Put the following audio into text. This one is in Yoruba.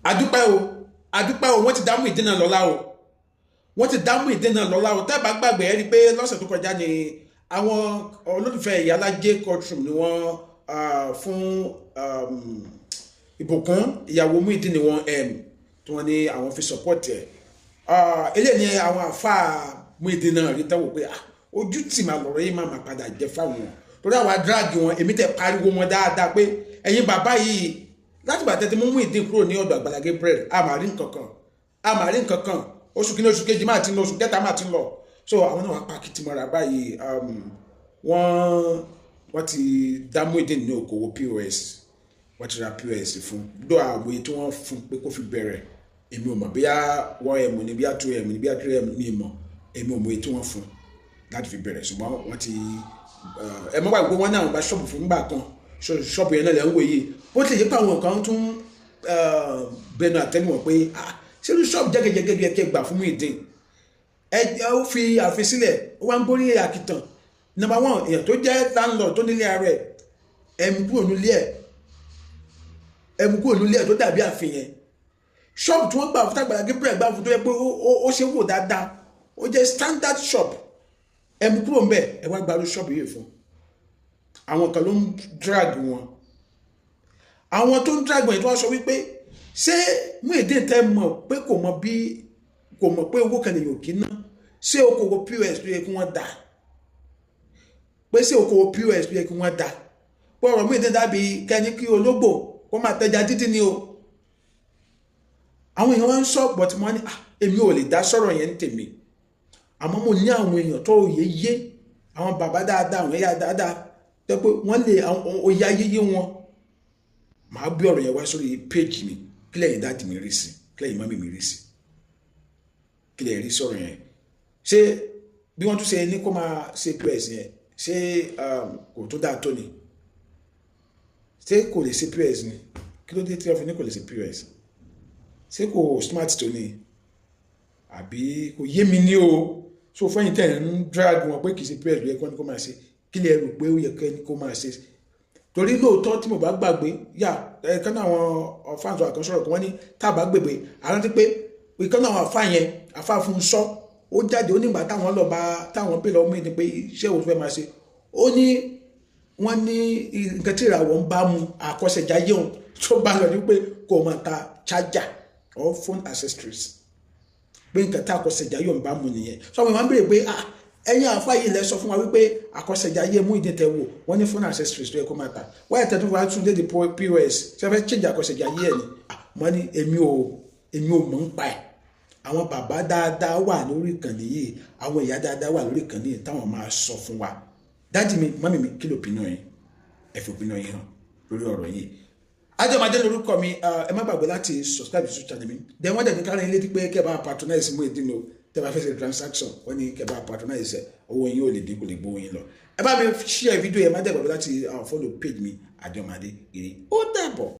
adúpẹ́ o wọ́n ti dá Muyideen náà lọ́lá o wọ́n ti dá Muyideen náà lọ́lá o tẹ́ bá gbàgbé ẹ rí pé lọ́sẹ̀ tó kọjá ni àwọn olólùfẹ́ Ìyálájé courtroom ni wọ́n fún Ìbùkún ìyàwó Muyideen ni wọ́n tí wọ́n ní àwọn fi support ẹ̀ eléyìí ni àwọn àfáà Muyideen náà rí tẹ́wọ̀ pé ojú tì máa lọ̀rọ̀ yìí máa padà jẹ́ fáwọn torí àwọn adráàgì wọn èmi tẹ̀ pariwo wọn dáadáa pé ẹ̀yin bàbá yìí láti bàtẹ́ tí mú Muyideen kúrò ní ọ̀dọ̀ Àgbàlá Gabriel àmàrí nǹkan kan oṣù kìíní oṣù kejì máa ti lọ oṣù kẹta máa ti lọ so àwọn náà wà pàkìtì mọ́ra báyìí wọ́n ti dá Muyideen ní okòwò POS wọ́n ti ra POS fún dọ́ àwòye tí wọ́n fún pé kó fi bẹ̀rẹ̀ èmi ò mọ̀ bíyá 1M ní bíyá 2M ní bíyá 3M ní ìmọ̀ èmi ò mọ̀ èyí tí wọ́n fún láti fi bẹ̀rẹ̀ ṣùgbọ́n wọ́n ti ẹ mọ́ gbàgbé wọn náà gba ṣọ́ọ̀bù fún nígbà kan ṣọ́ọ̀bù yẹn náà lẹ́ ń wòye bó ti lè yẹ pé àwọn kan tún bẹnu àtẹnuwọ̀n pé ṣé ló ṣọ́ọ̀bù jẹ́gẹ́jẹ́gẹ́ bí ẹ kẹ́ gbà fún Muyideen ó fi ààfin sílẹ̀ ó wá ń borí àkìtàn number 1 èèyàn tó jẹ́ landlord tó nílé ara ẹ̀ ẹ̀mú kúrò nílé ẹ̀ tó dàbí ààfin yẹn ṣọ́ọ̀bù tí wọ́n gbà fún Àgbàlá Gabriel gbà fún tó yẹ pé ó ṣe wò dáadáa ó jẹ́ standard shop ẹ̀mú kúrò ń bẹ̀ ẹ wá gbarú ṣọ́ọ̀bù yìí fún àwọn kan ló ń drag wọn àwọn tó ń drag wọn yìí tó wá sọ wípé ṣé Muyideen tẹ́ mọ̀ pé kò mọ̀ pé owó kan lè yòó kí ná ṣé okòwò POS tó yẹ kí wọ́n dá pé ṣé okòwò POS tó yẹ kí wọ́n dá pé ọ̀rọ̀ Muyideen dàbí kẹ́ni kí ológbò kó máa tẹja dídí ni o àwọn èèyàn wá ń sọ bọ̀tí wọ́n ní èmi ò lè dá sọ̀rọ̀ yẹn tèmi àmọ́ mo ní àwọn èèyàn tó yé àwọn bàbá dáadáa àwọn ẹ̀yà dáadáa tó pé wọ́n lè oyè ayéyé wọn màá gbé ọ̀rọ̀ yẹn wá sórí péjì mi kí lẹ́yìn dáàdì mi rí sí kí lẹ́yìn mọ́mí mi rí sí kí lẹ́yìn rí sọ̀rọ̀ yẹn ṣé bí wọ́n tún ṣe ní kó máa ṣe POS yẹn ṣé kò tó dáa tó ni ṣé kò lè ṣe POS ni kí ló dé tí wọ́n fi ní kò lè ṣe POS ṣé kò smart tó ni àbí kò yé mi ní o so fẹ́yìn tẹ̀ ń drag wọn pé kì í ṣe POS ló yẹ kó máa ṣe kí lè rò pé ó yẹ kó máa ṣe torí lóòótọ́ tí mo bá gbàgbé yà ẹ̀kan náà àwọn fáǹsì àkànṣọ́rọ̀ kan wọ́n ní tábà gbègbè àrántí pé ìkan náà àwọn àfáà yẹn àfáà fún sọ ó jáde ó nígbà táwọn lọ bá táwọn pè lọ́wọ́ Muyideen pé iṣẹ́ òun fẹ́ máa ṣe ó ní wọ́n ní nǹkan tí ìràwọ̀ ń bá mu àkọsẹ̀jáyé òun tó bá lọ ní pé kò máa ta charger or phone accessories pé nǹkan tí àkọsẹ̀jáyé òun bá mu nìyẹn sọ wọn máa ń béèrè pé ẹ̀yin àfáà yìí lẹ sọ fún wa wípé àkọsẹ̀jáyé Muyideen tẹ wò wọ́n ní phone accessories tó yẹ kó máa ta wáyé tẹ tún wá tún dé di POS ṣe fẹ́ change àkọsẹ̀jáyé ẹ̀ ni wọ́n ní èmi ò mọ̀ ń pa ẹ̀ àwọn bàbá dáadáa wà lórí ìkànnì yìí àwọn ìyá dáadáa wà lórí ìkànnì yìí táwọn máa sọ fún wa dáàdì mi mọ́mì mi kí ló pinnu yẹn ẹ fi pinnu yẹn hàn lórí ọ̀rọ̀ yìí Adéọmọdé lórúkọ mi ẹ má gbàgbé láti subscribe sí channel mi then wọ́n dẹ̀bi kárin ilé dípé kẹ́ bá patronize Muyideen o tẹ́ bá fẹ́ ṣe transaction wọ́n ní kẹ́ bá patronize ẹ̀ owó yín ò lè dín kò lè gbówó yín lọ ẹ bá mi share video yẹn má dẹ̀ gbàgbé láti follow page mi Adéọmọdé ire ó dàbọ̀.